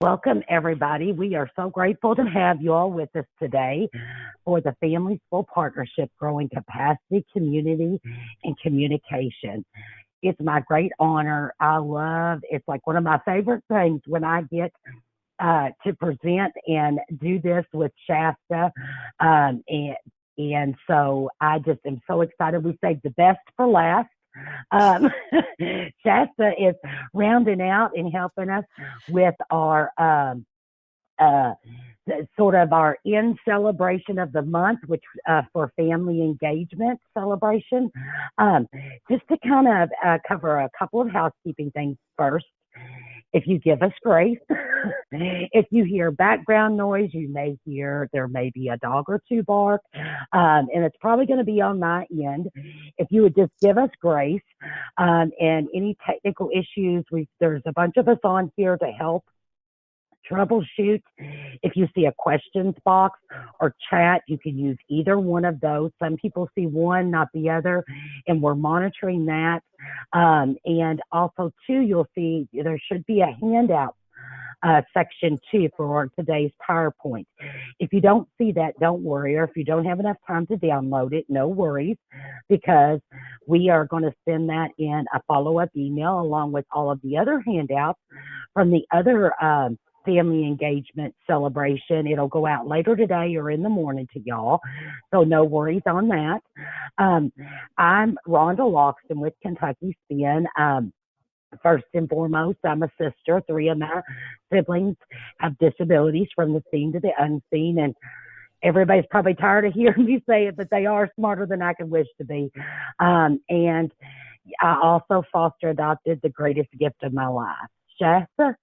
Welcome, everybody. We are so grateful to have you all with us today for the Family School Partnership Growing Capacity, Community, and Communication. It's my great honor. It's like one of my favorite things when I get to present and do this with Shasta. And so I just am so excited. We saved the best for last. Um, Shasta is rounding out and helping us with our uh, sort of our end celebration of the month, which for family engagement celebration. Um, just to kind of cover a couple of housekeeping things first. If you give us grace, if you hear background noise, you may hear there may be a dog or two bark, and it's probably going to be on my end. If you would just give us grace, and any technical issues, there's a bunch of us on here to help troubleshoot. If you see a questions box or chat, you can use either one of those. Some people see one, not the other, and we're monitoring that. And also, too, you'll see there should be a handout section too for today's PowerPoint. If you don't see that, don't worry, or if you don't have enough time to download it, no worries, because we are going to send that in a follow-up email along with all of the other handouts from the other family engagement celebration. It'll go out later today or in the morning to y'all, so no worries on that. I'm Rhonda Loxton with Kentucky Spin. First and foremost, I'm a sister. Three of my siblings have disabilities from the seen to the unseen, and everybody's probably tired of hearing me say it, but they are smarter than I could wish to be. And I also foster adopted the greatest gift of my life. Shasta?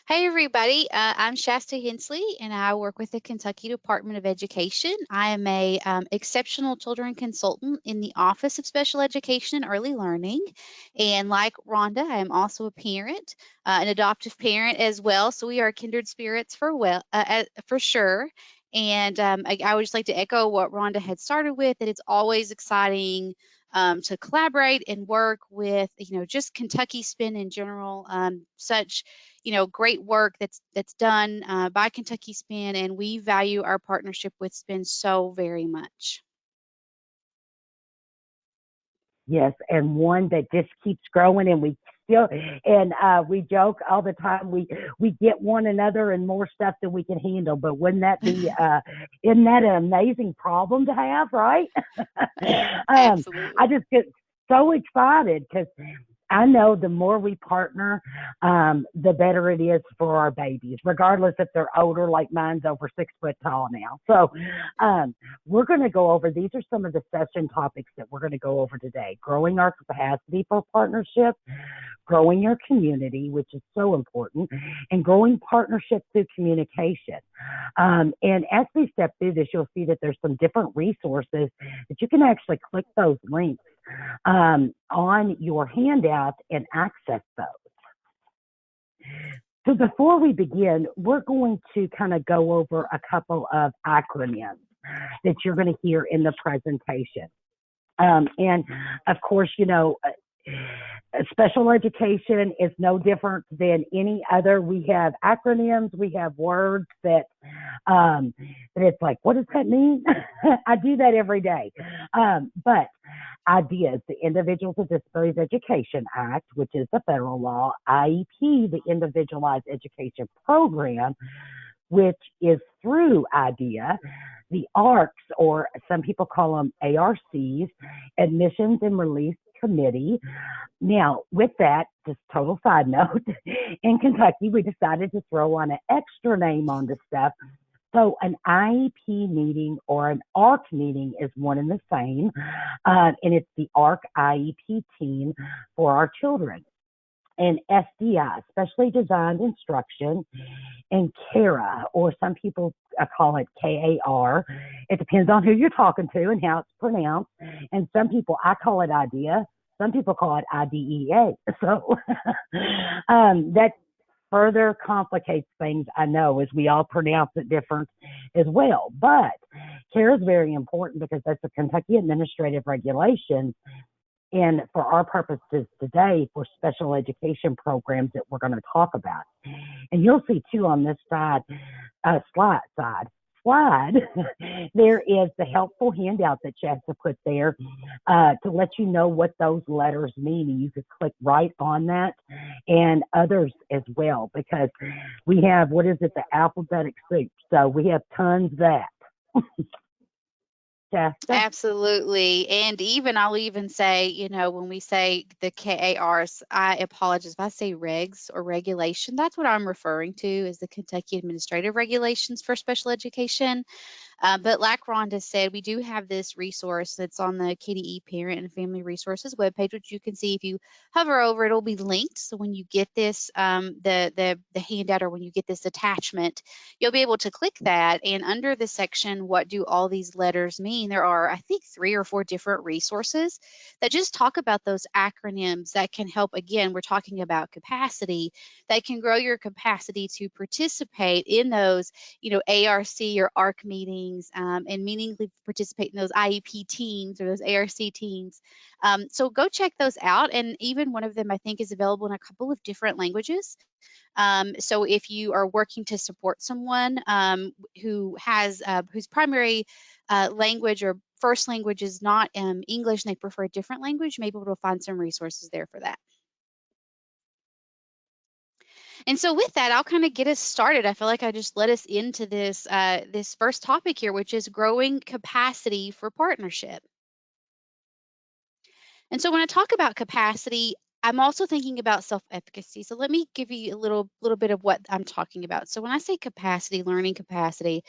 Hey everybody, I'm Shasta Hensley and I work with the Kentucky Department of Education. I am a exceptional children consultant in the Office of Special Education and Early Learning. And like Rhonda, I am also a parent, an adoptive parent as well. So we are kindred spirits for sure. And I would just like to echo what Rhonda had started with, that it's always exciting to collaborate and work with, just Kentucky Spin in general. Such great work that's done by Kentucky Spin, and we value our partnership with Spin so very much. Yes, and one that just keeps growing, and we joke all the time. We get one another and more stuff than we can handle. But wouldn't that be isn't that an amazing problem to have, right? I Absolutely. just get so excited because I know the more we partner, the better it is for our babies, regardless if they're older, like mine's over 6 foot tall now. So we're going to go over, these are some of the session topics that we're going to go over today. Growing our capacity for partnership, growing your community, which is so important, and growing partnership through communication. And as we step through this, you'll see that there's some different resources that you can actually click those links on your handout and access those. So before we begin, we're going to kind of go over a couple of acronyms that you're going to hear in the presentation. And of course, special education is no different than any other. We have acronyms, we have words that it's like, what does that mean? I do that every day. But ideas, the Individuals with Disabilities Education Act, which is the federal law, IEP, the Individualized Education Program, which is through IDEA, the ARCs, or some people call them ARCs, Admissions and Release Committee. Now, with that, just total side note, in Kentucky, we decided to throw on an extra name on this stuff. So an IEP meeting or an ARC meeting is one and the same, and it's the ARC IEP team for our children. And SDI, Specially Designed Instruction, and CARA, or some people call it KAR. It depends on who you're talking to and how it's pronounced. And some people, I call it IDEA. Some people call it IDEA. So that further complicates things, I know, as we all pronounce it different as well. But CARE is very important because that's the Kentucky Administrative Regulations, and for our purposes today, for special education programs that we're going to talk about. And you'll see too on this slide, there is the helpful handout that Shasta put there to let you know what those letters mean. And you could click right on that, and others as well, because we have, what is it, the alphabetic soup. So we have tons of that. Shasta? Absolutely. And I'll even say, when we say the KARs, I apologize if I say regs or regulation. That's what I'm referring to is the Kentucky Administrative Regulations for Special Education. But like Rhonda said, we do have this resource that's on the KDE Parent and Family Resources webpage, which you can see if you hover over, it'll be linked. So when you get this, the handout, or when you get this attachment, you'll be able to click that. And under the section, what do all these letters mean? There are, I think, 3 or 4 different resources that just talk about those acronyms that can help. Again, we're talking about capacity, that can grow your capacity to participate in those, ARC or ARC meetings, and meaningfully participate in those IEP teams or those ARC teams. So go check those out. And even one of them, I think, is available in a couple of different languages. So if you are working to support someone who has whose primary language or first language is not English, and they prefer a different language, you may be able to find some resources there for that. And so with that, I'll kind of get us started. I feel like I just led us into this this first topic here, which is growing capacity for partnership. And so when I talk about capacity, I'm also thinking about self-efficacy. So let me give you a little bit of what I'm talking about. So when I say capacity, learning capacity,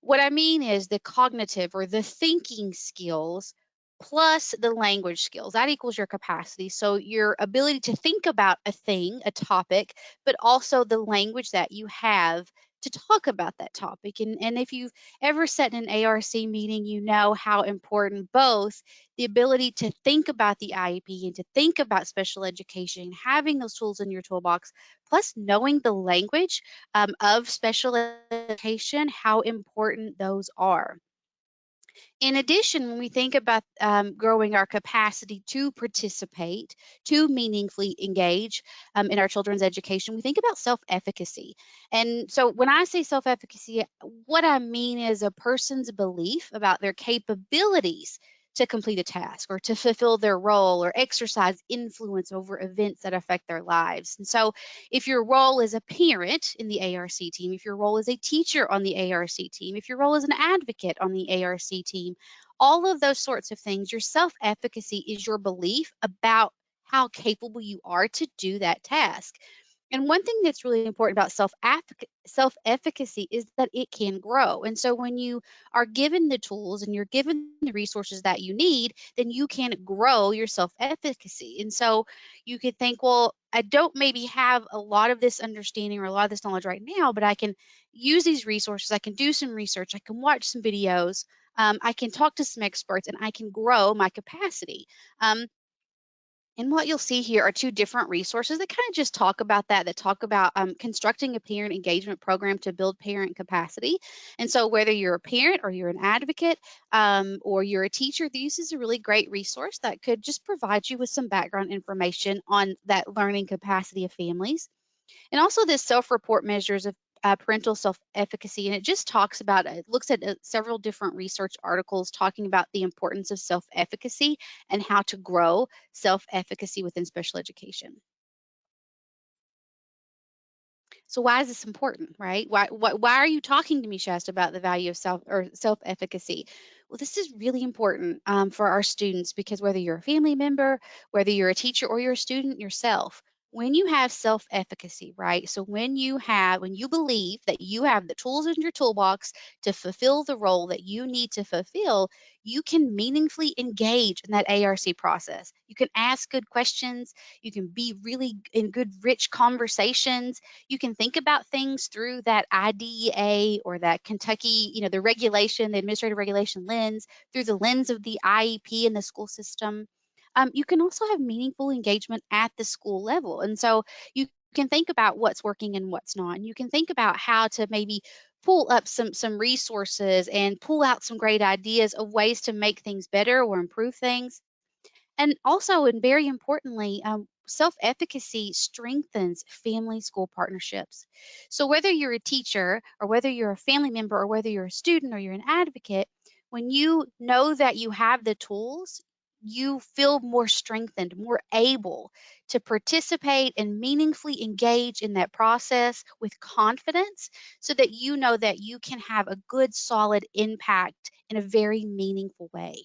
what I mean is the cognitive or the thinking skills plus the language skills. That equals your capacity. So your ability to think about a thing, a topic, but also the language that you have to talk about that topic. And if you've ever sat in an ARC meeting, you know how important both the ability to think about the IEP and to think about special education, having those tools in your toolbox, plus knowing the language of special education, how important those are. In addition, when we think about growing our capacity to participate, to meaningfully engage in our children's education, we think about self efficacy. And so, when I say self efficacy, what I mean is a person's belief about their capabilities to complete a task or to fulfill their role or exercise influence over events that affect their lives. And so, if your role is a parent in the ARC team, if your role is a teacher on the ARC team, if your role is an advocate on the ARC team, all of those sorts of things, your self efficacy is your belief about how capable you are to do that task. And one thing that's really important about self efficacy is that it can grow. And so when you are given the tools and you're given the resources that you need, then you can grow your self efficacy. And so you could think, well, I don't maybe have a lot of this understanding or a lot of this knowledge right now, but I can use these resources. I can do some research. I can watch some videos. I can talk to some experts, and I can grow my capacity. And what you'll see here are 2 different resources that kind of just talk about that talk about constructing a parent engagement program to build parent capacity. And so whether you're a parent or you're an advocate or you're a teacher, this is a really great resource that could just provide you with some background information on that learning capacity of families. And also this self-report measures of parental self-efficacy, and it just talks about it looks at several different research articles talking about the importance of self-efficacy and how to grow self-efficacy within special education. So why is this important, right? Why are you talking to me, Shasta, about the value of self-efficacy? Well, this is really important for our students, because whether you're a family member, whether you're a teacher or you're a student yourself, when you have self-efficacy, right? So when you believe that you have the tools in your toolbox to fulfill the role that you need to fulfill, you can meaningfully engage in that ARC process. You can ask good questions. You can be really in good, rich conversations. You can think about things through that IDEA or that Kentucky, the regulation, the administrative regulation lens, through the lens of the IEP in the school system. You can also have meaningful engagement at the school level. And so you can think about what's working and what's not. And you can think about how to maybe pull up some resources and pull out some great ideas of ways to make things better or improve things. And also, and very importantly, self-efficacy strengthens family-school partnerships. So whether you're a teacher or whether you're a family member or whether you're a student or you're an advocate, when you know that you have the tools, you feel more strengthened, more able to participate and meaningfully engage in that process with confidence so that you know that you can have a good, solid impact in a very meaningful way.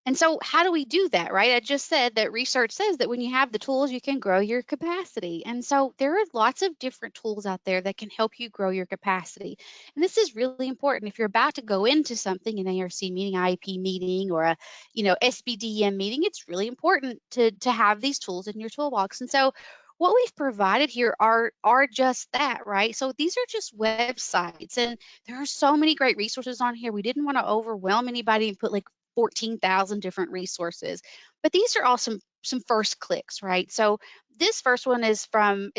And so, how do we do that, right? I just said that research says that when you have the tools, you can grow your capacity. And so, there are lots of different tools out there that can help you grow your capacity. And this is really important. If you're about to go into something, an ARC meeting, IEP meeting, or a SBDM meeting, it's really important to have these tools in your toolbox. And so, what we've provided here are just that, right? So these are just websites, and there are so many great resources on here. We didn't want to overwhelm anybody and put like 14,000 different resources. But these are all some first clicks, right? So this first one is from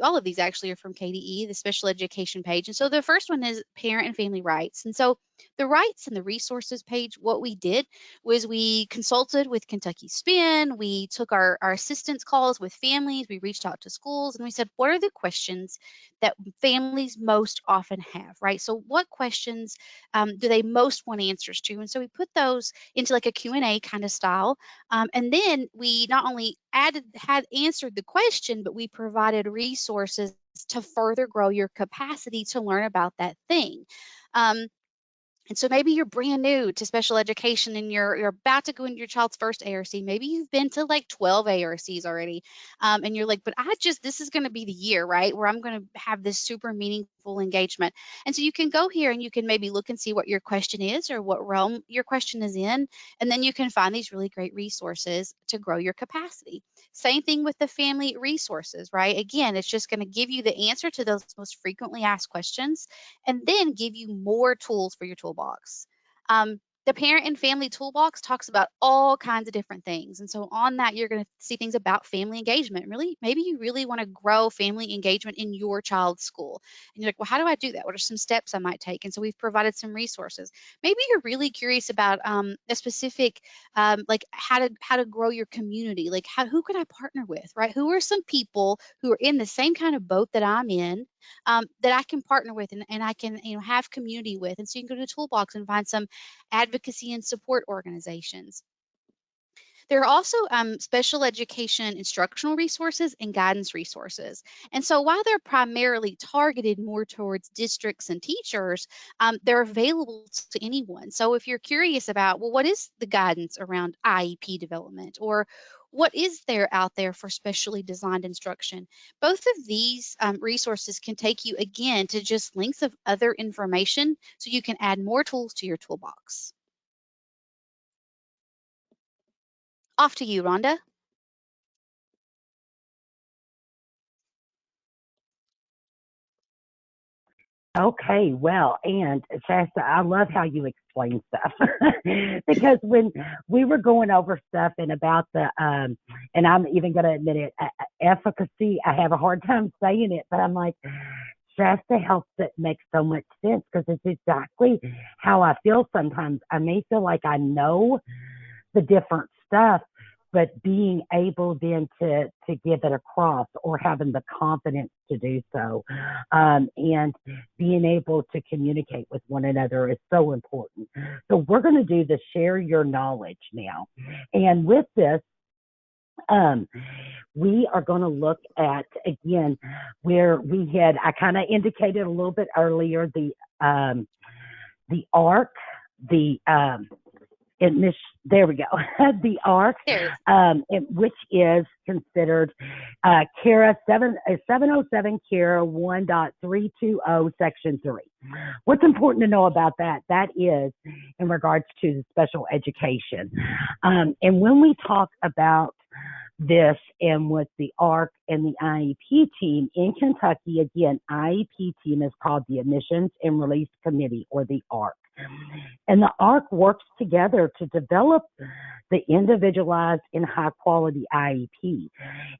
all of these actually are from KDE, the special education page. And so the first one is parent and family rights. And so the rights and the resources page, what we did was we consulted with Kentucky Spin. We took our assistance calls with families. We reached out to schools and we said, what are the questions that families most often have, right? So what questions do they most want answers to? And so we put those into like a Q&A kind of style. And then we not only had answered the question, but we provided resources to further grow your capacity to learn about that thing. Um, and so maybe you're brand new to special education and you're about to go into your child's first ARC. Maybe you've been to like 12 ARCs already. And you're like, but this is going to be the year, right? Where I'm going to have this super meaningful engagement. And so you can go here and you can maybe look and see what your question is or what realm your question is in. And then you can find these really great resources to grow your capacity. Same thing with the family resources, right? Again, it's just going to give you the answer to those most frequently asked questions and then give you more tools for your toolbox. The parent and family toolbox talks about all kinds of different things. And so on that, you're going to see things about family engagement. Really, maybe you really want to grow family engagement in your child's school. And you're like, well, how do I do that? What are some steps I might take? And so we've provided some resources. Maybe you're really curious about a specific, like how to grow your community. Like who can I partner with, right? Who are some people who are in the same kind of boat that I'm in that I can partner with and I can have community with. And so you can go to the toolbox and find some advocacy and support organizations. There are also special education instructional resources and guidance resources. And so while they're primarily targeted more towards districts and teachers, they're available to anyone. So if you're curious about, well, what is the guidance around IEP development or what is there out there for specially designed instruction? Both of these resources can take you again to just links of other information so you can add more tools to your toolbox. Off to you, Rhonda. Okay, well, and Shasta, I love how you explain stuff because when we were going over stuff and about and I'm even going to admit it, efficacy, I have a hard time saying it, but I'm like, Shasta helps it make so much sense because it's exactly how I feel sometimes. I may feel like I know the different stuff, but being able then to give it across or having the confidence to do so, and being able to communicate with one another is so important. So we're going to do the share your knowledge now, and with this, we are going to look at again where I kind of indicated a little bit earlier the arc, the there we go. The ARC, which is considered KARA 707 KARA 1.320 Section 3. What's important to know about that? That is in regards to special education. And when we talk about this and with the ARC and the IEP team in Kentucky, again, IEP team is called the Admissions and Release Committee, or the ARC. And the ARC works together to develop the individualized and high quality IEP.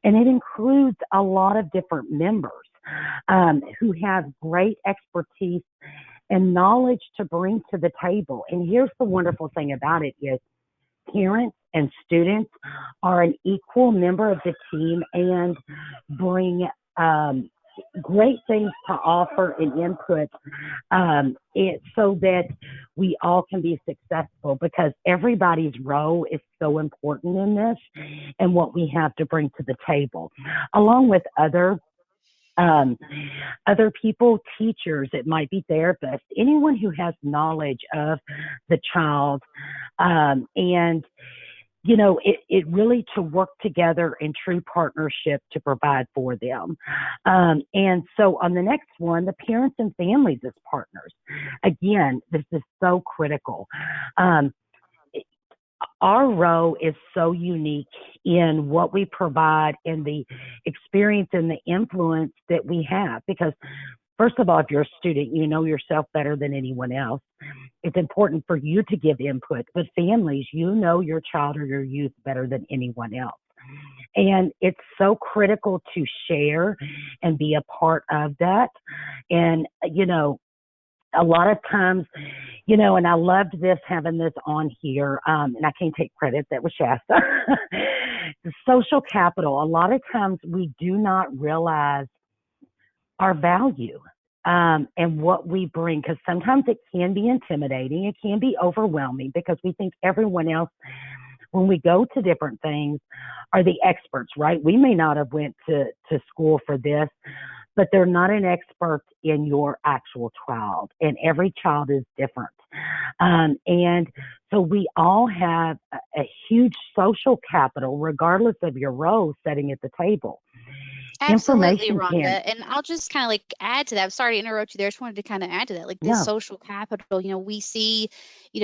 And it includes a lot of different members who have great expertise and knowledge to bring to the table. And here's the wonderful thing about it is parents and students are an equal member of the team and bring um, great things to offer and input so that we all can be successful because everybody's role is so important in this and what we have to bring to the table, along with um, other people, teachers, it might be therapists, anyone who has knowledge of the child. And it really to work together in true partnership to provide for them. And so on the next one, the parents and families as partners. Again, this is so critical. Um, our role is so unique in what we provide and the experience and the influence that we have because first of all, if you're a student, you know yourself better than anyone else. It's important for you to give input, but families, you know your child or your youth better than anyone else. And it's so critical to share and be a part of that. And, a lot of times, and I loved this having this on here, and I can't take credit, that was Shasta. The social capital, a lot of times we do not realize our value and what we bring because sometimes it can be intimidating, it can be overwhelming because we think everyone else when we go to different things are the experts, right? We may not have went to school for this, but they're not an expert in your actual child, and every child is different. And so we all have a huge social capital, regardless of your role, sitting at the table. Absolutely, Information Rhonda. can, And I'll just kind of like add to that. I'm sorry to interrupt you there. I just wanted to kind of add to that. Like this yeah, social capital, we see,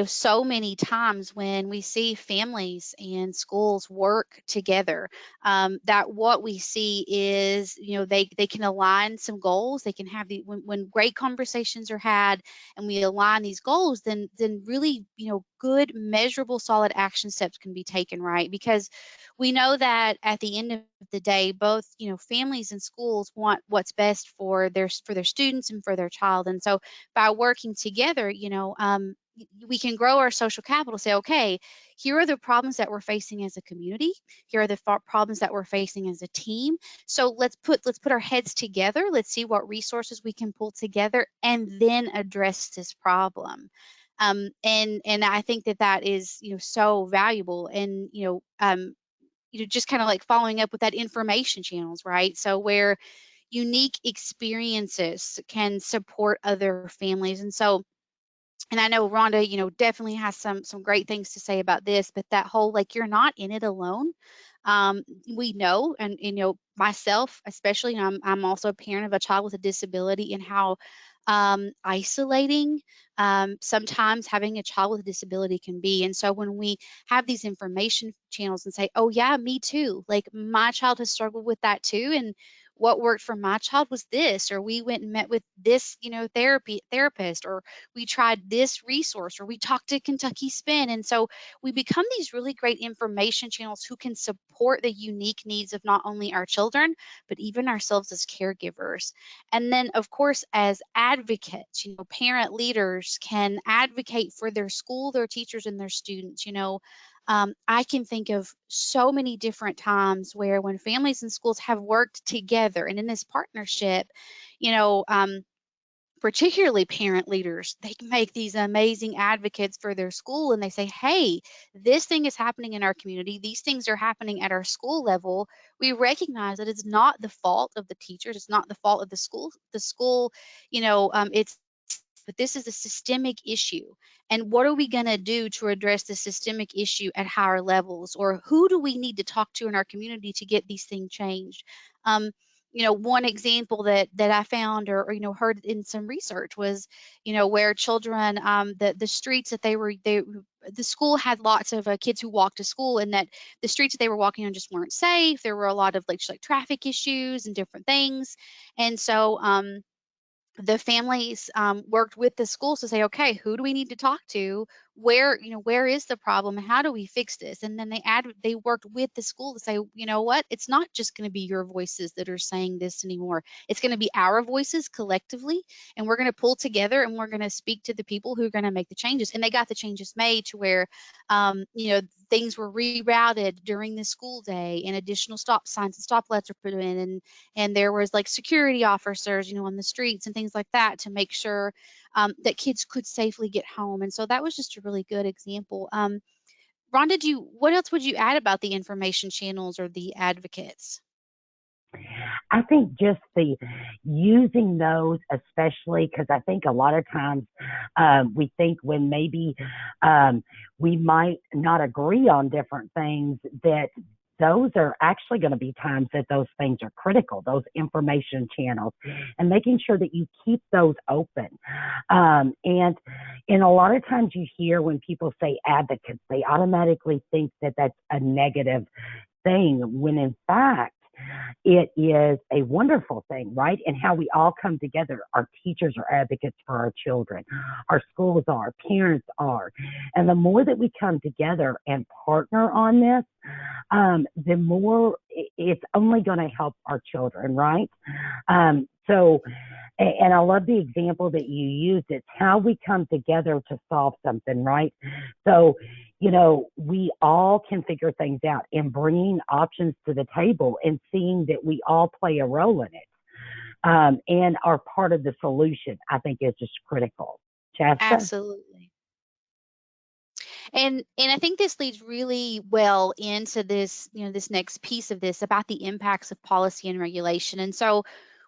so many times when we see families and schools work together, that what we see is, they can align some goals. They can have when great conversations are had and we align these goals, then really, good, measurable, solid action steps can be taken, right? Because we know that at the end of the day, both families and schools want what's best for their students and for their child. And so by working together, we can grow our social capital. Say, okay, here are the problems that we're facing as a community. Here are the problems that we're facing as a team. So let's put our heads together. Let's see what resources we can pull together and then address this problem. And I think that is so valuable. And just kind of like following up with that information channels, right? So where unique experiences can support other families. And so, and I know Rhonda, definitely has some great things to say about this, but that whole like you're not in it alone. We know, and myself especially, I'm also a parent of a child with a disability, and how isolating sometimes having a child with a disability can be. And so when we have these information channels and say, oh yeah, me too, like my child has struggled with that too, and what worked for my child was this, or we went and met with this, therapist, or we tried this resource, or we talked to Kentucky Spin. And so we become these really great information channels who can support the unique needs of not only our children, but even ourselves as caregivers. And then, of course, as advocates, parent leaders can advocate for their school, their teachers, and their students. I can think of so many different times where when families and schools have worked together and in this partnership, you know, um, particularly parent leaders, they can make these amazing advocates for their school, and they say, hey, this thing is happening in our community. These things are happening at our school level. We recognize that it's not the fault of the teachers. It's not the fault of the school. It's but this is a systemic issue. And what are we going to do to address the systemic issue at higher levels? Or who do we need to talk to in our community to get these things changed? One example that I found or heard in some research was, where children, the streets that the school had lots of kids who walked to school, and that the streets that they were walking on just weren't safe. There were a lot of like traffic issues and different things. And so the families worked with the schools to say, okay, who do we need to talk to? where is the problem and how do we fix this? And then they worked with the school to say, you know what, it's not just going to be your voices that are saying this anymore. It's going to be our voices collectively, and we're going to pull together and we're going to speak to the people who are going to make the changes. And they got the changes made to where things were rerouted during the school day, and additional stop signs and stoplights are put in, and there was like security officers on the streets and things like that to make sure that kids could safely get home. And so that was just a really good example. Ron, what else would you add about the information channels or the advocates? I think just the using those, especially because I think a lot of times we think when maybe we might not agree on different things, that those are actually going to be times that those things are critical, those information channels, and making sure that you keep those open. And a lot of times you hear when people say advocates, they automatically think that that's a negative thing, when in fact, it is a wonderful thing, right? And how we all come together. Our teachers are advocates for our children. Our schools are, parents are. And the more that we come together and partner on this, the more it's only going to help our children, right? So, and I love the example that you used. It's how we come together to solve something, right? So, we all can figure things out, and bringing options to the table and seeing that we all play a role in it and are part of the solution, I think is just critical. Shasta? Absolutely. And I think this leads really well into this, this next piece of this about the impacts of policy and regulation. And so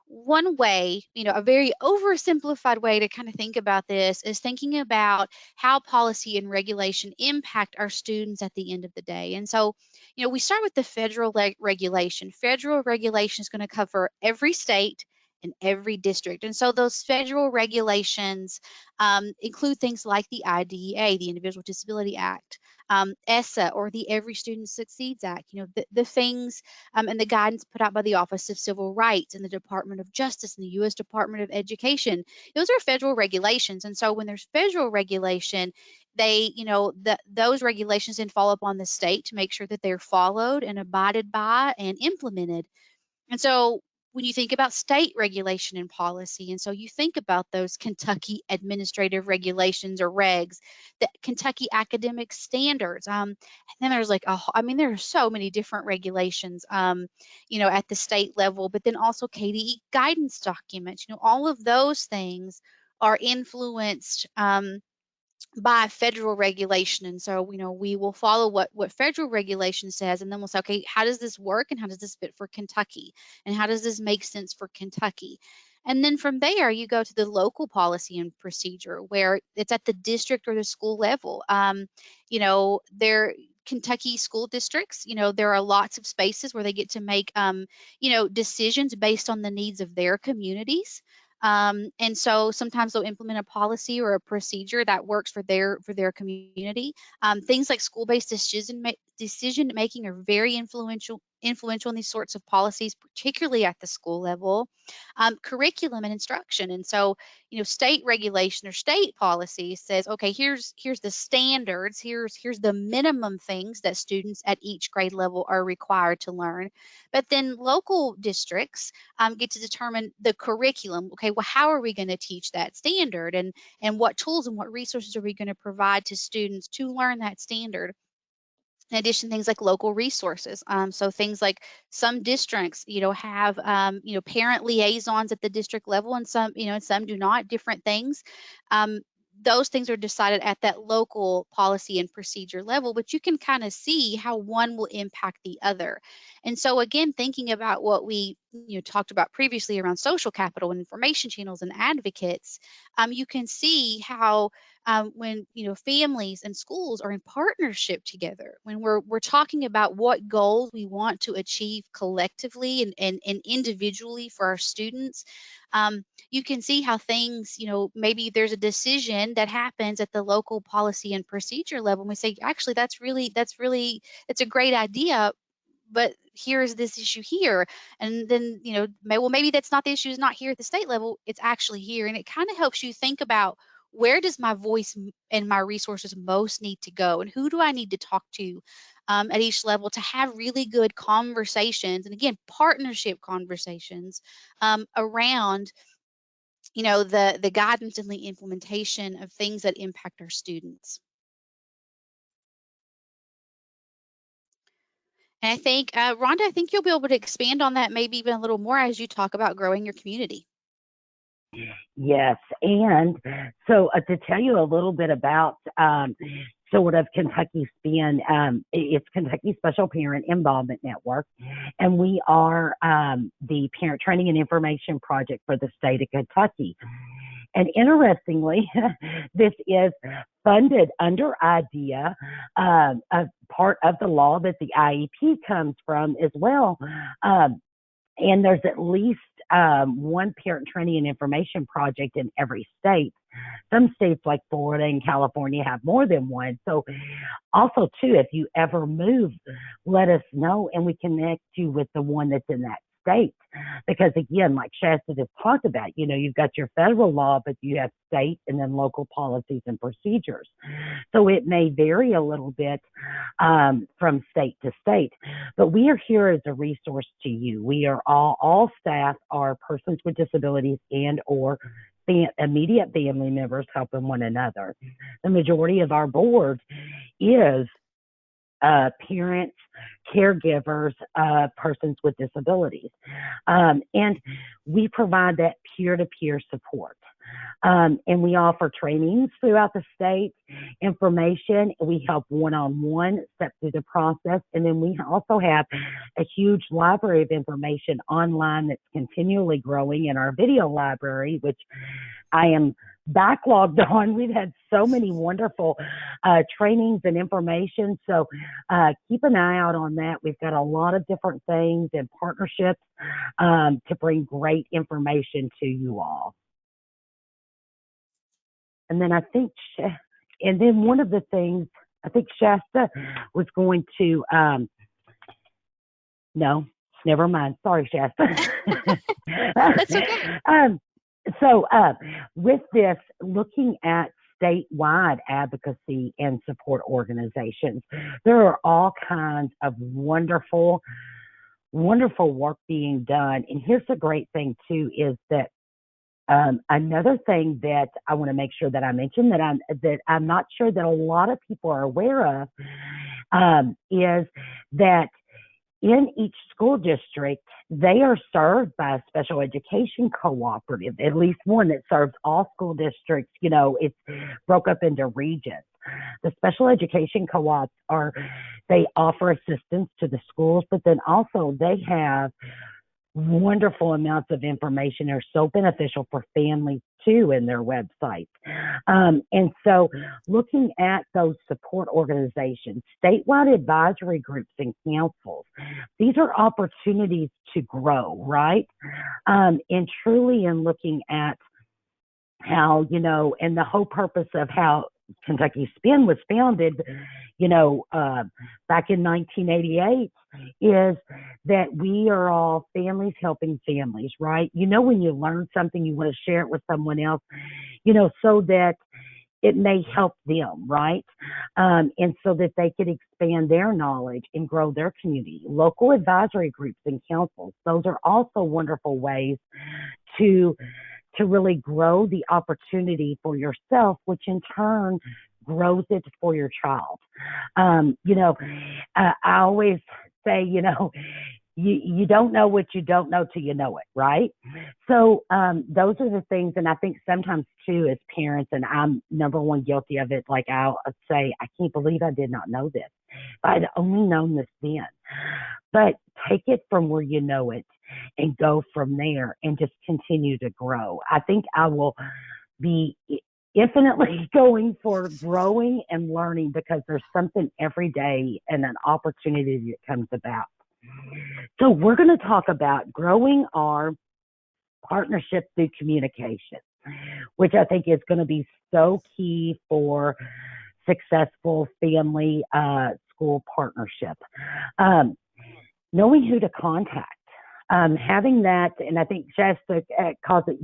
one way, a very oversimplified way to kind of think about this is thinking about how policy and regulation impact our students at the end of the day. And so, we start with the federal regulation. Federal regulation is going to cover every state and every district. And so those federal regulations include things like the IDEA, the Individual Disability Act, ESSA, or the Every Student Succeeds Act, the things and the guidance put out by the Office of Civil Rights and the Department of Justice and the U.S. Department of Education. Those are federal regulations. And so when there's federal regulation, those regulations then fall upon the state to make sure that they're followed and abided by and implemented. And so when you think about state regulation and policy, and so you think about those Kentucky administrative regulations or regs, the Kentucky academic standards, and then there's there are so many different regulations, at the state level, but then also KDE guidance documents, all of those things are influenced by federal regulation. And so, we will follow what federal regulation says, and then we'll say, okay, how does this work and how does this fit for Kentucky? And how does this make sense for Kentucky? And then from there, you go to the local policy and procedure where it's at the district or the school level. There Kentucky school districts, there are lots of spaces where they get to make, decisions based on the needs of their communities. And so sometimes they'll implement a policy or a procedure that works for their community. Things like school-based decision making are very influential in these sorts of policies, particularly at the school level. Curriculum and instruction, and so state regulation or state policy says, okay, here's the standards, here's the minimum things that students at each grade level are required to learn. But then local districts get to determine the curriculum. Okay, well, how are we going to teach that standard, and what tools and what resources are we going to provide to students to learn that standard? In addition, things like local resources. So things like some districts, have, parent liaisons at the district level, and some do not, different things. Those things are decided at that local policy and procedure level, but you can kind of see how one will impact the other. And so again, thinking about what we talked about previously around social capital and information channels and advocates, you can see how when families and schools are in partnership together, when we're talking about what goals we want to achieve collectively and individually for our students, you can see how things, maybe there's a decision that happens at the local policy and procedure level, and we say, actually, that's a great idea, but here's this issue here. And then maybe that's not, the issue is not here at the state level, it's actually here. And it kind of helps you think about where does my voice and my resources most need to go, and who do I need to talk to at each level to have really good conversations, and again, partnership conversations around the guidance and the implementation of things that impact our students. And I think, Rhonda, I think you'll be able to expand on that maybe even a little more as you talk about growing your community. Yes, and so to tell you a little bit about sort of Kentucky SPIN, it's Kentucky Special Parent Involvement Network, and we are the Parent Training and Information Project for the state of Kentucky. And interestingly, this is funded under IDEA, a part of the law that the IEP comes from as well. And there's at least one parent training and information project in every state. Some states like Florida and California have more than one. So also, too, if you ever move, let us know and we connect you with the one that's in that state. Because again, like Shasta just talked about, you've got your federal law, but you have state and then local policies and procedures. So it may vary a little bit from state to state, but we are here as a resource to you. We are all staff are persons with disabilities and or immediate family members helping one another. The majority of our board is parents, caregivers, persons with disabilities. And we provide that peer-to-peer support. And we offer trainings throughout the state, information. We help one-on-one step through the process. And then we also have a huge library of information online that's continually growing in our video library, which I am backlogged on. We've had so many wonderful trainings and information. So keep an eye out on that. We've got a lot of different things and partnerships to bring great information to you all. And then one of the things, I think Shasta was going to, no, never mind. Sorry, Shasta. That's okay. So with this, looking at statewide advocacy and support organizations, there are all kinds of wonderful work being done. And here's the great thing too, is that another thing that I want to make sure that I mention that I'm not sure that a lot of people are aware of is that in each school district, they are served by a special education cooperative, at least one that serves all school districts. It's broke up into regions. The special education co-ops they offer assistance to the schools, but then also they have wonderful amounts of information. Are so beneficial for families too in their websites. And so looking at those support organizations, statewide advisory groups and councils, these are opportunities to grow, right? And truly in looking at how, and the whole purpose of how Kentucky SPIN was founded, back in 1988, is that we are all families helping families, right? When you learn something, you want to share it with someone else, so that it may help them, right? And so that they could expand their knowledge and grow their community. Local advisory groups and councils, those are also wonderful ways to really grow the opportunity for yourself, which in turn grows it for your child. I always say, you don't know what you don't know till you know it, right? So those are the things, and I think sometimes too as parents, and I'm number one guilty of it, like I'll say, I can't believe I did not know this. If I'd only known this then. But take it from where you know it and go from there and just continue to grow. I think I will be infinitely going for growing and learning, because there's something every day and an opportunity that comes about. So we're going to talk about growing our partnership through communication, which I think is going to be so key for successful family school partnership. Knowing who to contact. having that, and I think Shasta calls it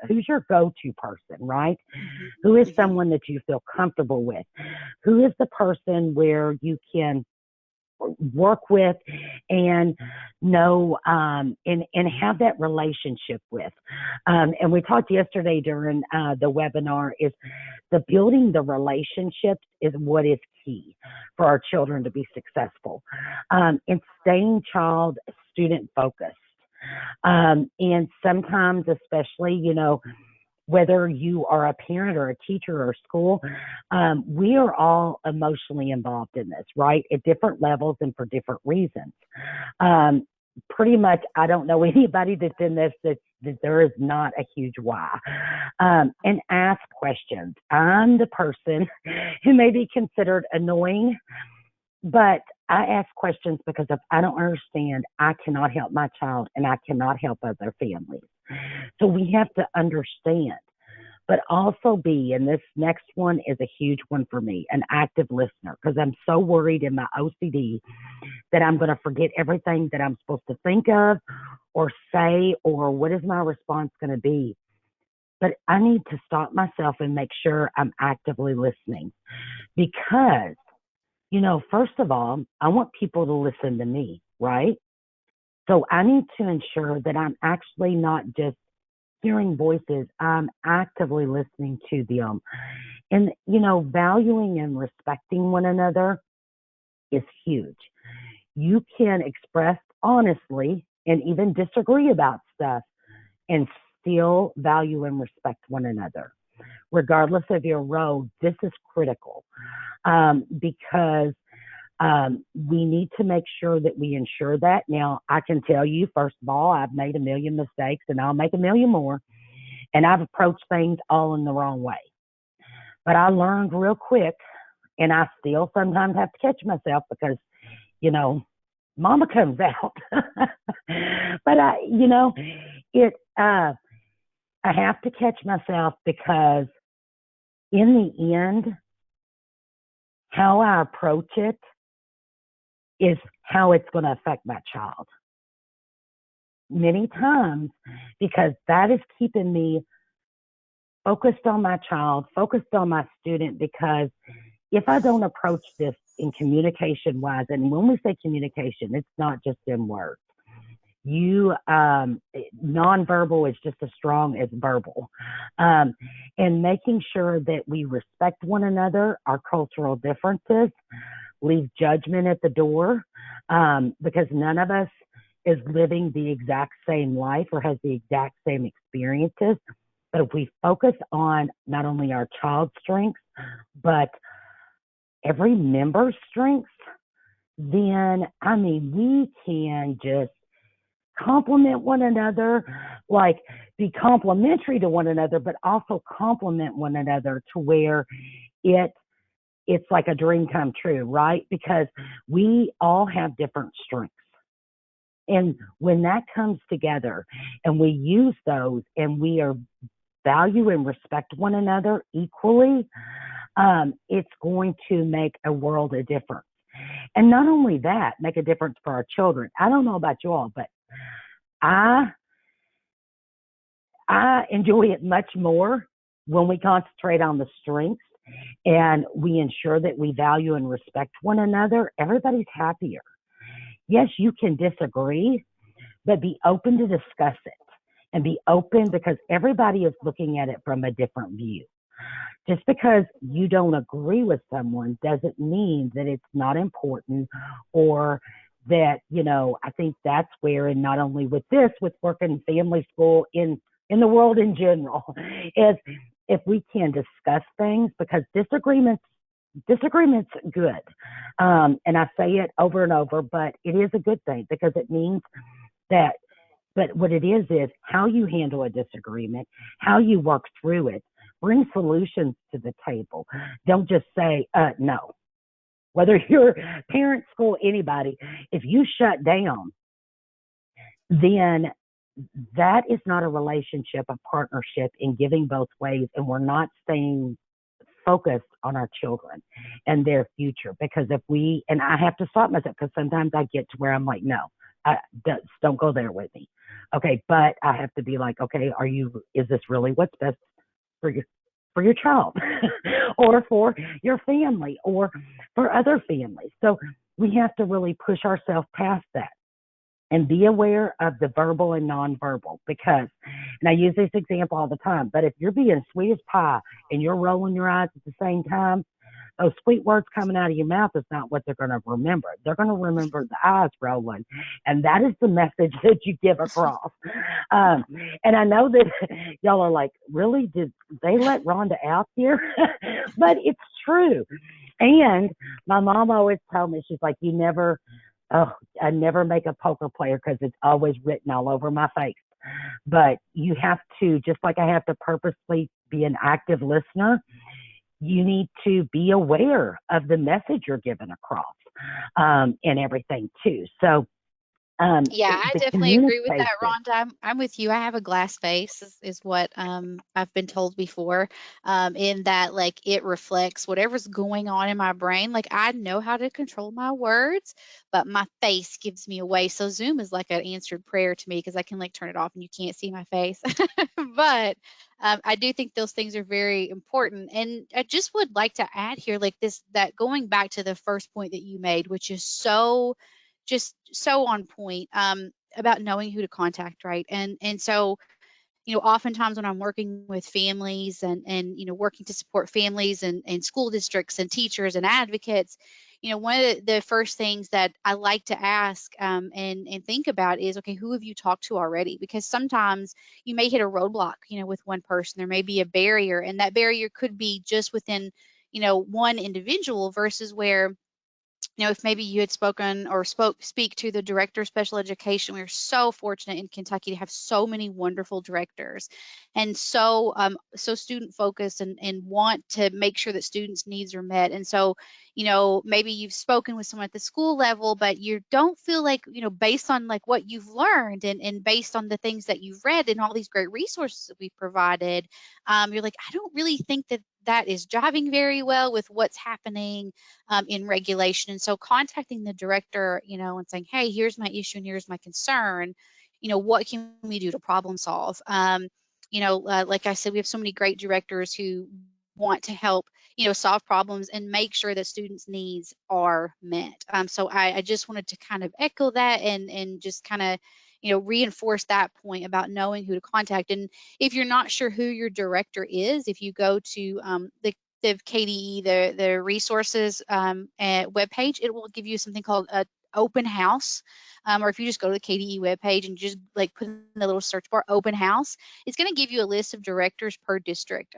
who's your go-to person, right? Mhm. Who is Mhm. someone that you feel comfortable with? Who is the person where you can work with and know and have that relationship with. And we talked yesterday during the webinar is the building the relationships is what is key for our children to be successful, and staying child student focused. And sometimes, especially, whether you are a parent or a teacher or school, we are all emotionally involved in this, right? At different levels and for different reasons. Um, Pretty much, I don't know anybody that's in this that there is not a huge why. And ask questions. I'm the person who may be considered annoying, but I ask questions because if I don't understand, I cannot help my child and I cannot help other families. So we have to understand, but also be, and this next one is a huge one for me, an active listener, because I'm so worried in my OCD that I'm going to forget everything that I'm supposed to think of or say, or what is my response going to be. But I need to stop myself and make sure I'm actively listening because, first of all, I want people to listen to me, right? So I need to ensure that I'm actually not just hearing voices, I'm actively listening to them. And, valuing and respecting one another is huge. You can express honestly and even disagree about stuff and still value and respect one another. Regardless of your role, this is critical because we need to make sure that we ensure that. Now, I can tell you, first of all, I've made a million mistakes and I'll make a million more. And I've approached things all in the wrong way. But I learned real quick, and I still sometimes have to catch myself because, mama comes out. But I have to catch myself because in the end, how I approach it is how it's going to affect my child. Many times, because that is keeping me focused on my child, focused on my student, because if I don't approach this in communication wise, and when we say communication, it's not just in words. Nonverbal is just as strong as verbal. And making sure that we respect one another, our cultural differences, leave judgment at the door, because none of us is living the exact same life or has the exact same experiences. But if we focus on not only our child's strengths, but every member's strengths, then, we can just compliment one another, like be complimentary to one another, but also compliment one another to where it's like a dream come true, right? Because we all have different strengths. And when that comes together and we use those and we are value and respect one another equally, it's going to make a world of difference. And not only that, make a difference for our children. I don't know about you all, but I enjoy it much more when we concentrate on the strengths and we ensure that we value and respect one another. Everybody's happier. Yes, you can disagree, but be open to discuss it and be open because everybody is looking at it from a different view. Just because you don't agree with someone doesn't mean that it's not important or that, I think that's where, and not only with this, with working family school in the world in general, is if we can discuss things because disagreements good. And I say it over and over, but it is a good thing because it means that, but what it is how you handle a disagreement, how you work through it, bring solutions to the table. Don't just say, no. Whether you're parent, school, anybody, if you shut down, then that is not a relationship, a partnership in giving both ways. And we're not staying focused on our children and their future. Because and I have to stop myself because sometimes I get to where I'm like, no, don't go there with me. Okay, but I have to be like, okay, is this really what's best for your child or for your family or for other families? So we have to really push ourselves past that and be aware of the verbal and nonverbal because, and I use this example all the time, but if you're being sweet as pie and you're rolling your eyes at the same time, those sweet words coming out of your mouth is not what they're going to remember. They're going to remember the eyes rolling. And that is the message that you give across. Um, and I know that y'all are like, really? Did they let Rhonda out here? But it's true. And my mom always told me, she's like, I never make a poker player because it's always written all over my face. But you have to, just like I have to purposely be an active listener, you need to be aware of the message you're giving across and everything too. So Yeah, I the definitely agree with that, communication. Rhonda. I'm with you. I have a glass face, is what I've been told before. In that, like, it reflects whatever's going on in my brain. Like, I know how to control my words, but my face gives me away. So Zoom is like an answered prayer to me because I can like turn it off and you can't see my face. But I do think those things are very important. And I just would like to add here, like this, that going back to the first point that you made, which is just so on point, about knowing who to contact, right? And so, oftentimes when I'm working with families and working to support families and school districts and teachers and advocates, one of the first things that I like to ask, and think about is, okay, who have you talked to already? Because sometimes you may hit a roadblock, with one person. There may be a barrier, and that barrier could be just within, one individual versus where, if maybe you had spoken or speak to the director of special education. We're so fortunate in Kentucky to have so many wonderful directors, and so student focused, and want to make sure that students' needs are met. And so, maybe you've spoken with someone at the school level, but you don't feel like, based on like what you've learned, and based on the things that you've read and all these great resources that we've provided, you're like, I don't really think that is jiving very well with what's happening in regulation. And so contacting the director, and saying, hey, here's my issue and here's my concern, what can we do to problem solve? Like I said, we have so many great directors who want to help, solve problems and make sure that students' needs are met. So I just wanted to kind of echo that, and just kind of, reinforce that point about knowing who to contact. And if you're not sure who your director is, if you go to the KDE, the resources webpage, it will give you something called a open house. Or if you just go to the KDE webpage and just like put in the little search bar open house, it's going to give you a list of directors per district.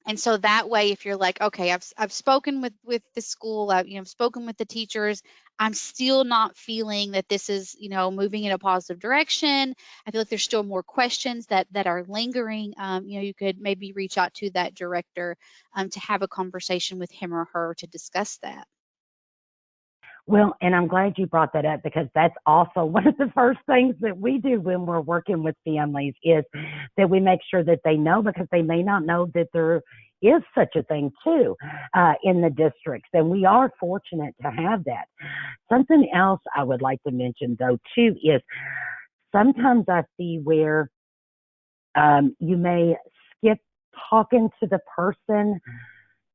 And so that way, if you're like, okay, I've spoken with the school, I've spoken with the teachers, I'm still not feeling that this is, moving in a positive direction. I feel like there's still more questions that are lingering. You could maybe reach out to that director, to have a conversation with him or her to discuss that. Well, and I'm glad you brought that up because that's also one of the first things that we do when we're working with families is that we make sure that they know because they may not know that there is such a thing too in the districts. And we are fortunate to have that. Something else I would like to mention though too is sometimes I see where you may skip talking to the person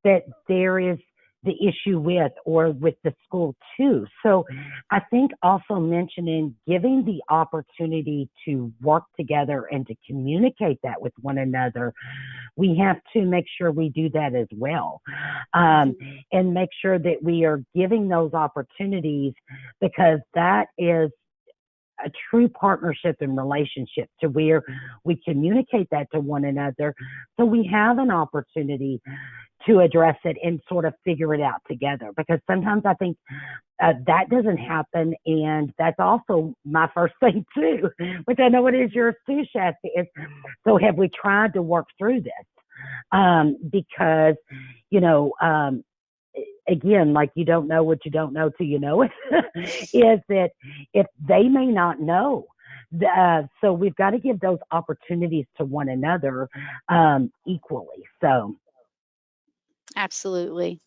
that there is the issue with or with the school too. So I think also mentioning giving the opportunity to work together and to communicate that with one another, we have to make sure we do that as well, and make sure that we are giving those opportunities because that is a true partnership and relationship to where we communicate that to one another so we have an opportunity to address it and sort of figure it out together because sometimes I think that doesn't happen, and that's also my first thing too, which I know it is yours too, Shasta, is so have we tried to work through this, because again, like you don't know what you don't know till you know it, is that if they may not know. So we've got to give those opportunities to one another equally. So Absolutely.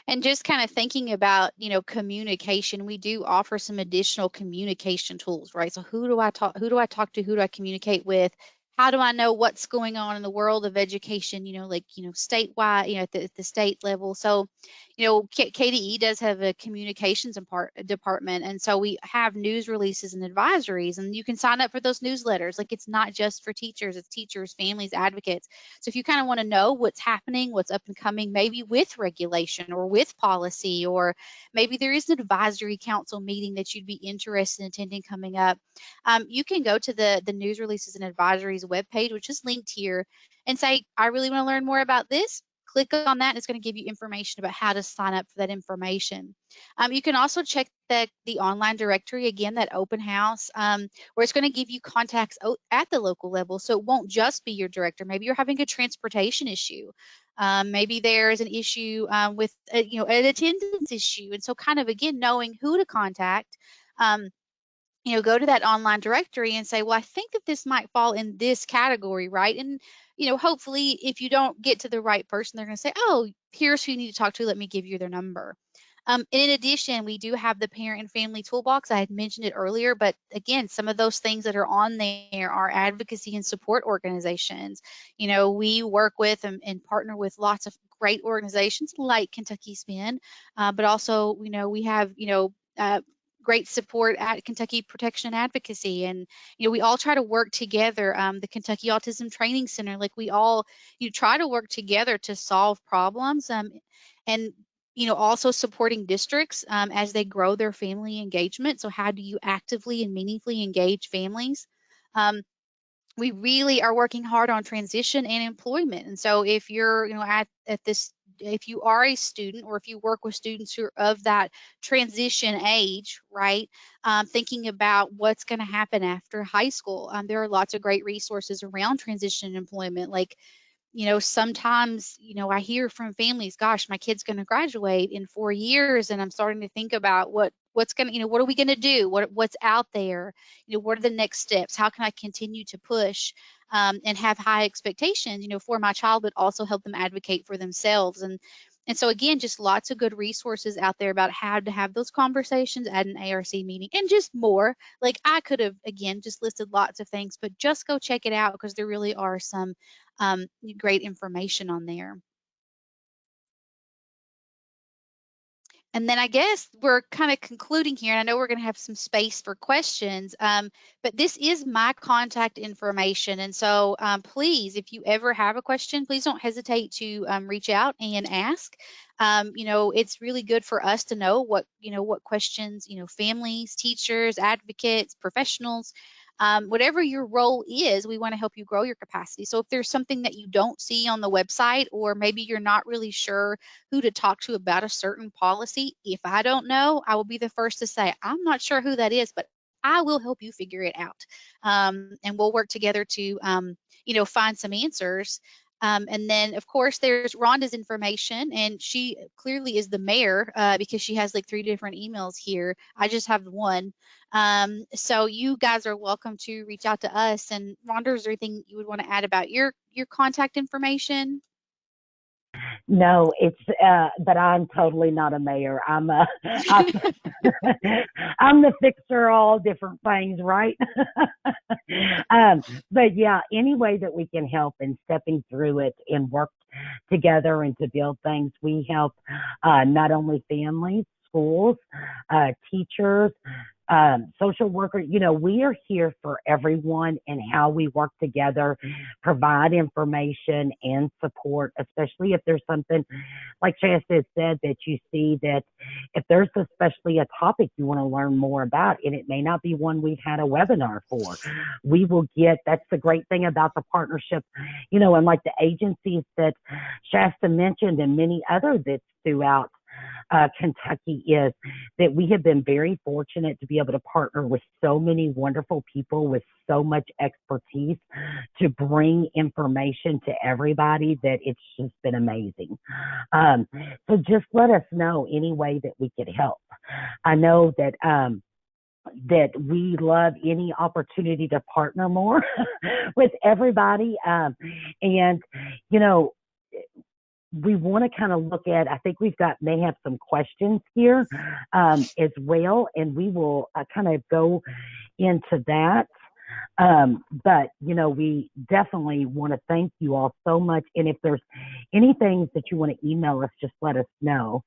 And just kind of thinking about, communication, we do offer some additional communication tools, right? So who do I talk to? Who do I communicate with? How do I know what's going on in the world of education, like, statewide, at the state level? So, KDE does have a communications department. And so we have news releases and advisories, and you can sign up for those newsletters. Like, it's not just for teachers, it's teachers, families, advocates. So if you kind of want to know what's happening, what's up and coming, maybe with regulation or with policy, or maybe there is an advisory council meeting that you'd be interested in attending coming up, you can go to the news releases and advisories webpage, which is linked here, and say, I really want to learn more about this. Click on that, and it's going to give you information about how to sign up for that information. You can also check the online directory, again, that open house, where it's going to give you contacts at the local level. So it won't just be your director. Maybe you're having a transportation issue. Maybe there's an issue with, an attendance issue. And so kind of, again, knowing who to contact, go to that online directory and say, well, I think that this might fall in this category, right? And, hopefully if you don't get to the right person, they're going to say, oh, here's who you need to talk to. Let me give you their number. In addition, we do have the parent and family toolbox. I had mentioned it earlier, but again, some of those things that are on there are advocacy and support organizations. We work with and partner with lots of great organizations like Kentucky SPIN, but also, we have, great support at Kentucky Protection and Advocacy. And, we all try to work together. The Kentucky Autism Training Center, like we all, try to work together to solve problems. And also supporting districts as they grow their family engagement. So how do you actively and meaningfully engage families? We really are working hard on transition and employment. And so if you're, at this, if you are a student, or if you work with students who are of that transition age, right, thinking about what's going to happen after high school, there are lots of great resources around transition and employment. Like, sometimes, I hear from families, gosh, my kid's going to graduate in 4 years, and I'm starting to think about what's going to, what are we going to do? What's out there? What are the next steps? How can I continue to push and have high expectations, for my child, but also help them advocate for themselves? And so again, just lots of good resources out there about how to have those conversations at an ARC meeting, and just more. Like, I could have, again, just listed lots of things, but just go check it out, because there really are some great information on there. And then I guess we're kind of concluding here, and I know we're going to have some space for questions, but this is my contact information. And so please, if you ever have a question, please don't hesitate to reach out and ask. It's really good for us to know what questions, families, teachers, advocates, professionals, whatever your role is, we want to help you grow your capacity. So if there's something that you don't see on the website, or maybe you're not really sure who to talk to about a certain policy, if I don't know, I will be the first to say, I'm not sure who that is, but I will help you figure it out. And we'll work together to, find some answers. And then, of course, there's Rhonda's information, and she clearly is the mayor because she has like 3 different emails here. I just have one. So you guys are welcome to reach out to us. And Rhonda, is there anything you would want to add about your contact information? No, it's but I'm totally not a mayor. I'm, I'm the fixer of all different things, right? But yeah, any way that we can help in stepping through it and work together and to build things, we help not only families, schools, teachers, social workers. We are here for everyone, and how we work together, provide information and support, especially if there's something like Shasta has said, that you see that if there's especially a topic you want to learn more about, and it may not be one we've had a webinar for, we will that's the great thing about the partnership, and like the agencies that Shasta mentioned, and many others that's throughout Kentucky, is that we have been very fortunate to be able to partner with so many wonderful people with so much expertise to bring information to everybody, that it's just been amazing. So just let us know any way that we could help. I know that that we love any opportunity to partner more with everybody. And, we want to kind of look at, I think may have some questions here as well, and we will kind of go into that. But, we definitely want to thank you all so much. And if there's anything that you want to email us, just let us know.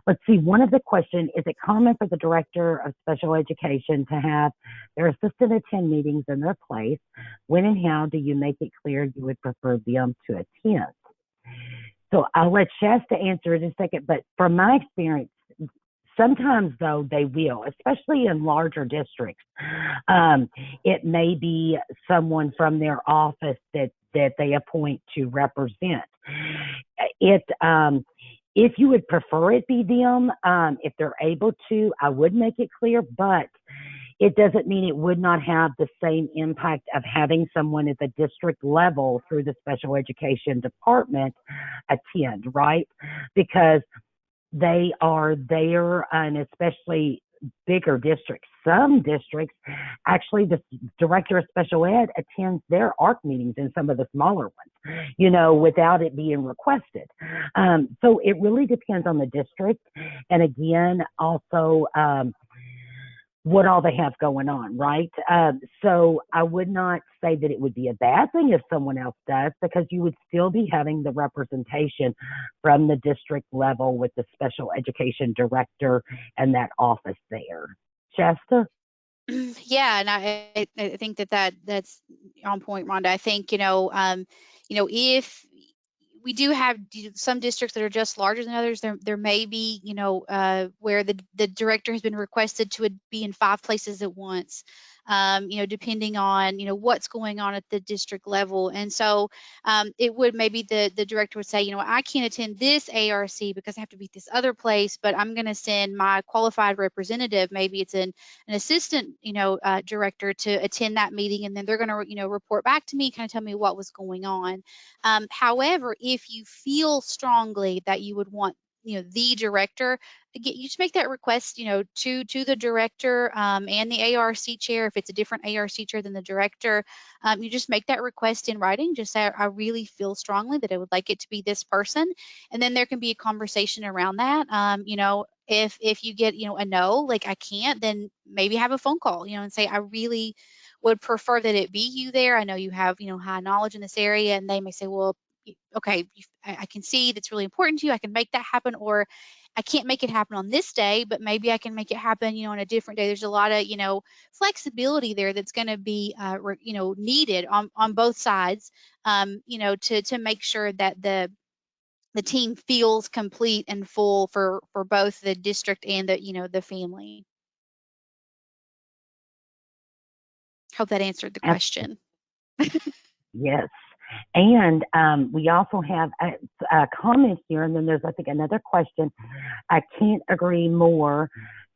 Let's see. One of the questions, is it common for the director of special education to have their assistant attend meetings in their place? When and how do you make it clear you would prefer them to attend? So I'll let Shasta answer it in a second, but from my experience, sometimes though they will, especially in larger districts. It may be someone from their office that they appoint to represent. If you would prefer it be them, if they're able to, I would make it clear, but it doesn't mean it would not have the same impact of having someone at the district level through the special education department attend, right? Because they are there, and especially bigger districts. Some districts, actually, the director of special ed attends their ARC meetings in some of the smaller ones, without it being requested. So it really depends on the district. And again, also, what all they have going on, right? So I would not say that it would be a bad thing if someone else does, because you would still be having the representation from the district level with the special education director and that office there. Shasta? Yeah, and I think that's on point, Rhonda. I think, if we do have some districts that are just larger than others, there may be, where the director has been requested to be in 5 places at once, depending on, what's going on at the district level. And so it would, maybe the director would say, I can't attend this ARC because I have to be at this other place, but I'm going to send my qualified representative, maybe it's an assistant, director, to attend that meeting, and then they're going to, report back to me, kind of tell me what was going on. However, if you feel strongly that you would want, the director, again, you just make that request, to the director and the ARC chair. If it's a different ARC chair than the director, you just make that request in writing. Just say, I really feel strongly that I would like it to be this person, and then there can be a conversation around that. If you get, a no, like I can't, then maybe have a phone call, and say, I really would prefer that it be you there. I know you have, high knowledge in this area, and they may say, well, okay, I can see that's really important to you. I can make that happen, or I can't make it happen on this day, but maybe I can make it happen, on a different day. There's a lot of, flexibility there that's going to be, needed on both sides, to make sure that the team feels complete and full for both the district and the family. Hope that answered the question. Yes. And we also have a comment here, and then there's, I think, another question. I can't agree more.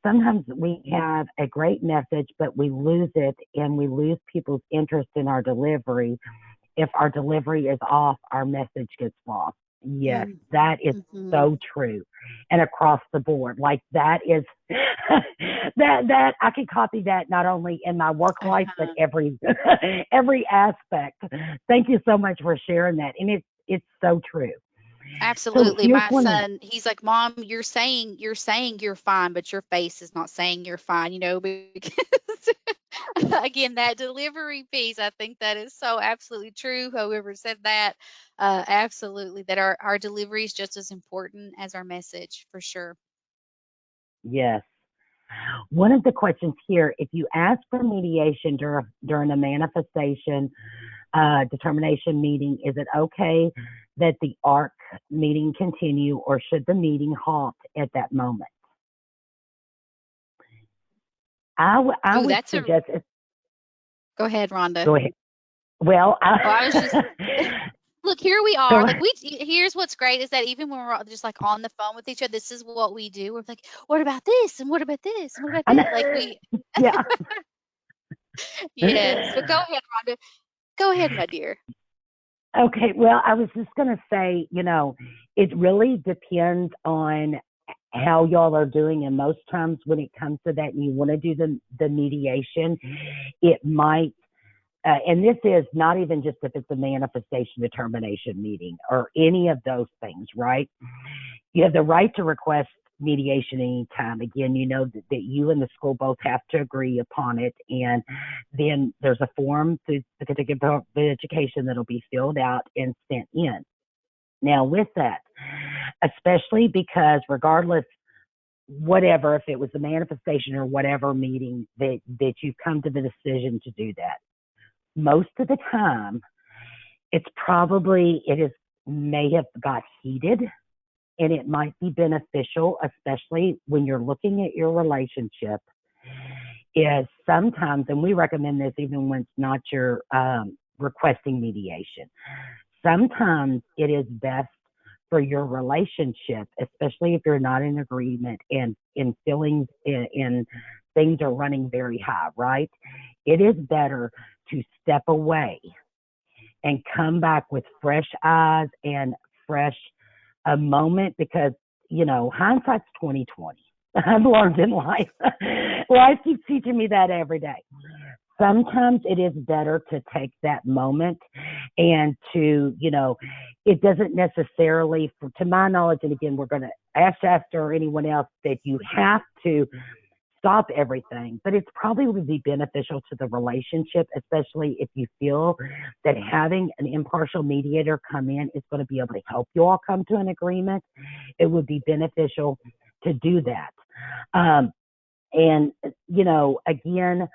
Sometimes we have a great message, but we lose it, and we lose people's interest in our delivery. If our delivery is off, our message gets lost. Yes, that is so true. And across the board, like that is that I can copy that not only in my work life, but every aspect. Thank you so much for sharing that. And it's so true. Absolutely. So my son, he's like, Mom, you're saying you're fine, but your face is not saying you're fine, because again, that delivery piece, I think that is so absolutely true. Whoever said that, absolutely, that our delivery is just as important as our message, for sure. Yes. One of the questions here, if you ask for mediation during a manifestation determination meeting, is it okay that the ARC meeting continue, or should the meeting halt at that moment? I would suggest Go ahead, Rhonda. Go ahead. Well, I was just look, here we are. Like here's what's great is that even when we're just like on the phone with each other, this is what we do. We're like, what about this? And what about this? And what about that? Like we yeah. Yes. But go ahead, Rhonda. Go ahead, my dear. Okay. Well, I was just going to say, it really depends on how y'all are doing. And most times when it comes to that and you want to do the mediation, it might and this is not even just if it's a manifestation determination meeting or any of those things, right? You have the right to request mediation anytime. Again, you know that you and the school both have to agree upon it. And then there's a form through the Kentucky Department of Education that'll be filled out and sent in. Now, with that, especially because regardless, whatever, if it was a manifestation or whatever meeting that you've come to the decision to do that, most of the time, it is may have got heated and it might be beneficial, especially when you're looking at your relationship, is sometimes, and we recommend this even when it's not your requesting mediation, sometimes it is best for your relationship, especially if you're not in agreement and in feelings in things are running very high, right? It is better to step away and come back with fresh eyes and fresh a moment, because hindsight's 2020. I've learned in life. Life keeps teaching me that every day. Sometimes it is better to take that moment and it doesn't necessarily, to my knowledge, and again, we're going to ask Shasta or anyone else that you have to stop everything, but it's probably would be beneficial to the relationship, especially if you feel that having an impartial mediator come in is going to be able to help you all come to an agreement. It would be beneficial to do that. And, again,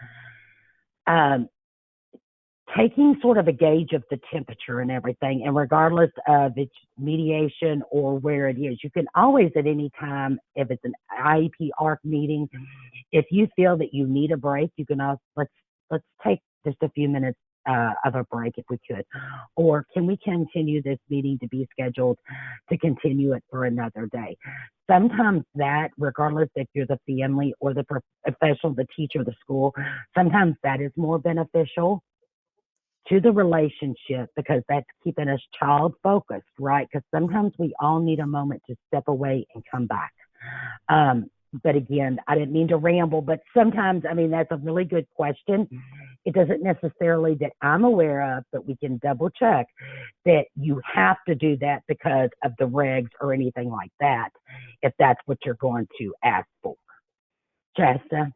taking sort of a gauge of the temperature and everything, and regardless of its mediation or where it is, you can always at any time, if it's an IEP ARC meeting, if you feel that you need a break, you can let's take just a few minutes of a break if we could, or can we continue this meeting to be scheduled to continue it for another day? Sometimes that, regardless if you're the family or the professional, the teacher, the school, sometimes that is more beneficial to the relationship, because that's keeping us child focused, right? Because sometimes we all need a moment to step away and come back. But again, I didn't mean to ramble, but sometimes, that's a really good question. It doesn't necessarily that I'm aware of, but we can double check that you have to do that because of the regs or anything like that, if that's what you're going to ask for. Shasta?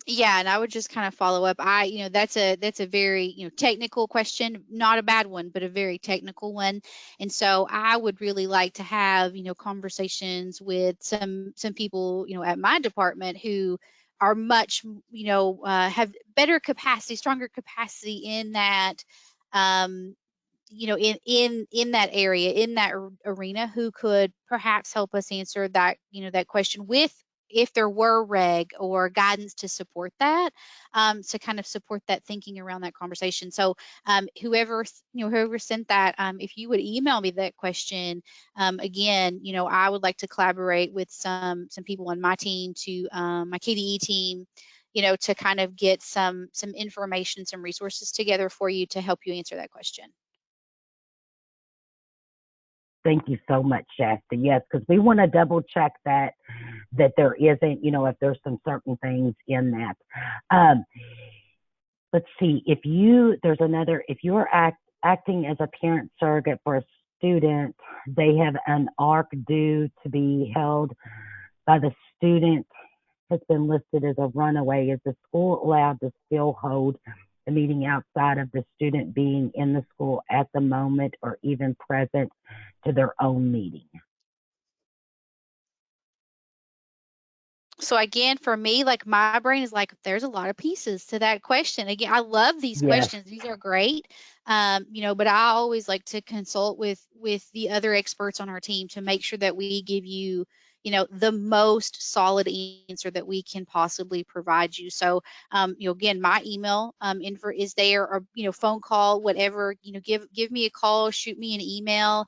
Yeah, and I would just kind of follow up. That's a very, technical question, not a bad one, but a very technical one. And so I would really like to have, conversations with some people, at my department who are much, have better capacity, stronger capacity in that, in that area, in that arena, who could perhaps help us answer that, that question with, if there were reg or guidance to support that, to kind of support that thinking around that conversation. So whoever sent that, if you would email me that question, again, I would like to collaborate with some people on my team, to my KDE team, to kind of get some information, some resources together for you to help you answer that question. Thank you so much, Shasta. Yes, because we want to double check that there isn't, if there's some certain things in that. Let's see, if you're acting as a parent surrogate for a student, they have an ARC due to be held by the student has been listed as a runaway. Is the school allowed to still hold the meeting outside of the student being in the school at the moment or even present to their own meeting? So again, for me, like, my brain is like, there's a lot of pieces to that question. Again, I love these Yes. questions. These are great. But I always like to consult with the other experts on our team to make sure that we give you, the most solid answer that we can possibly provide you. So, again, my email info is there, or, phone call, whatever, give me a call, shoot me an email,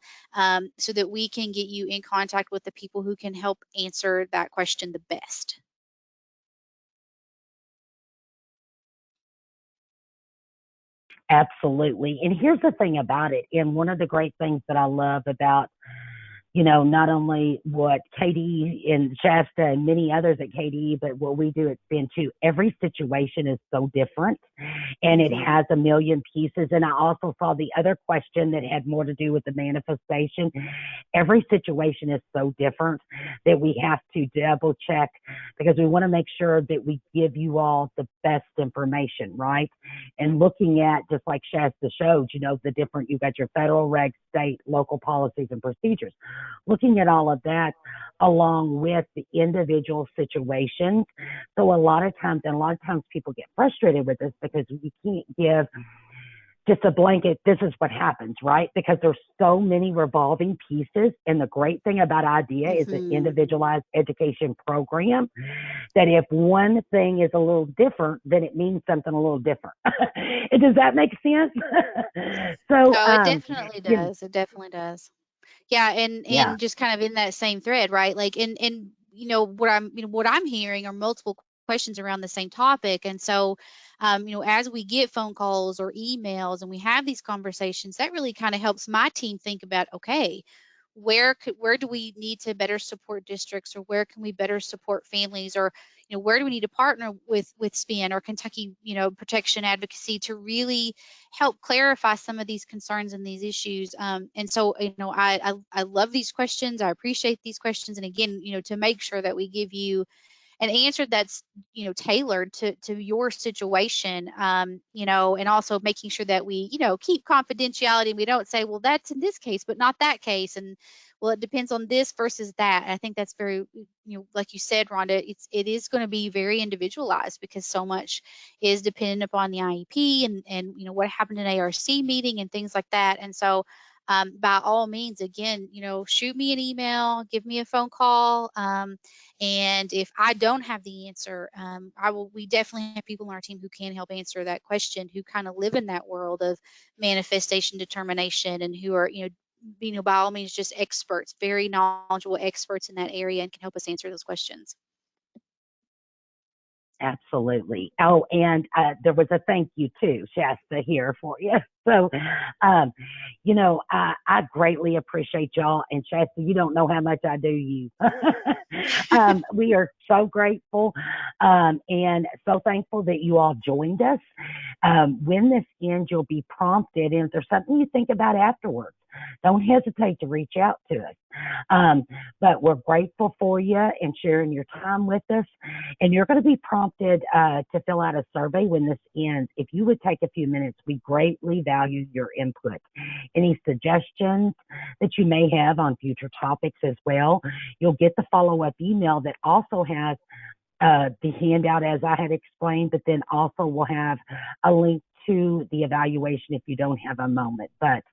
so that we can get you in contact with the people who can help answer that question the best. Absolutely. And here's the thing about it. And one of the great things that I love about not only what KDE and Shasta and many others at KDE, but what we do at SPIN too. Every situation is so different and it Mm-hmm. has a million pieces. And I also saw the other question that had more to do with the manifestation. Every situation is so different that we have to double check because we want to make sure that we give you all the best information, right? And looking at, just like Shasta showed, the different, you got your federal regs, state, local policies and procedures. Looking at all of that along with the individual situations. So a lot of times people get frustrated with this because we can't give just a blanket, this is what happens, right? Because there's so many revolving pieces. And the great thing about IDEA is an Mm-hmm. individualized education program that if one thing is a little different, then it means something a little different. Does that make sense? so, Oh, it definitely you know, does. It definitely does. Yeah, and yeah, just kind of in that same thread, right? Like, and what I'm hearing are multiple questions around the same topic, and so, as we get phone calls or emails and we have these conversations, that really kind of helps my team think about, okay, where do we need to better support districts, or where can we better support families, or where do we need to partner with SPIN or Kentucky, Protection Advocacy to really help clarify some of these concerns and these issues. And so, I love these questions. I appreciate these questions. And again, to make sure that we give you an answer that's tailored to your situation, and also making sure that we keep confidentiality, and we don't say, well, that's in this case but not that case, and well, it depends on this versus that. I think that's very, like you said, Rhonda, it is going to be very individualized because so much is dependent upon the IEP and what happened in ARC meeting and things like that. And so, by all means, again, shoot me an email, give me a phone call. And if I don't have the answer, we definitely have people on our team who can help answer that question, who kind of live in that world of manifestation determination, and who are, by all means, just experts, very knowledgeable experts in that area, and can help us answer those questions. absolutely. Oh, and there was a thank you too, Shasta, here for you. So, um, I greatly appreciate y'all. And Shasta, you don't know how much I do you. We are so grateful and so thankful that you all joined us. When this ends, you'll be prompted. And if there's something you think about afterwards, don't hesitate to reach out to us. Um, but we're grateful for you and sharing your time with us. And you're going to be prompted to fill out a survey when this ends. If you would take a few minutes, we greatly value your input. Any suggestions that you may have on future topics as well, you'll get the follow up email that also has the handout as I had explained, but then also we'll have a link to the evaluation if you don't have a moment. But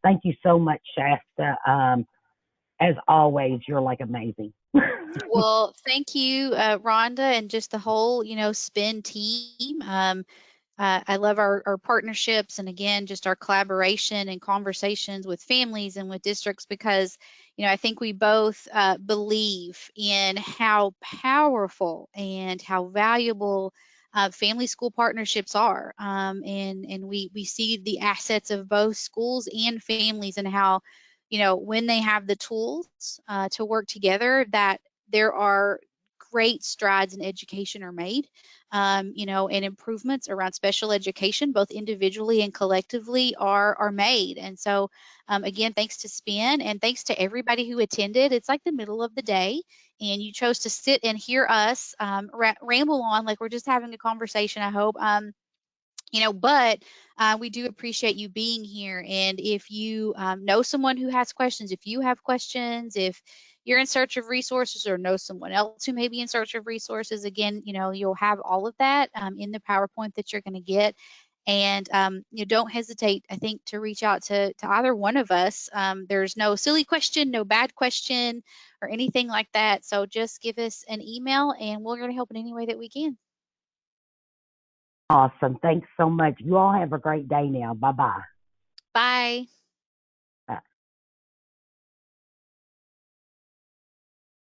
thank you so much, Shasta. As always, you're like amazing. Well, thank you, Rhonda, and just the whole, SPIN team. I love our partnerships, and again, just our collaboration and conversations with families and with districts, because, I think we both believe in how powerful and how valuable family school partnerships are. And we see the assets of both schools and families, and how, when they have the tools to work together, that there are great strides in education are made, and improvements around special education, both individually and collectively, are made. And so, again, thanks to SPIN, and thanks to everybody who attended. It's like the middle of the day, and you chose to sit and hear us ramble on like we're just having a conversation, I hope. But we do appreciate you being here. And if you know someone who has questions, if you have questions, if you're in search of resources or know someone else who may be in search of resources, again, you'll have all of that in the PowerPoint that you're going to get. And don't hesitate, I think, to reach out to either one of us. There's no silly question, no bad question, or anything like that. So just give us an email, and we're going to help in any way that we can. Awesome. Thanks so much. You all have a great day now. Bye bye. Bye.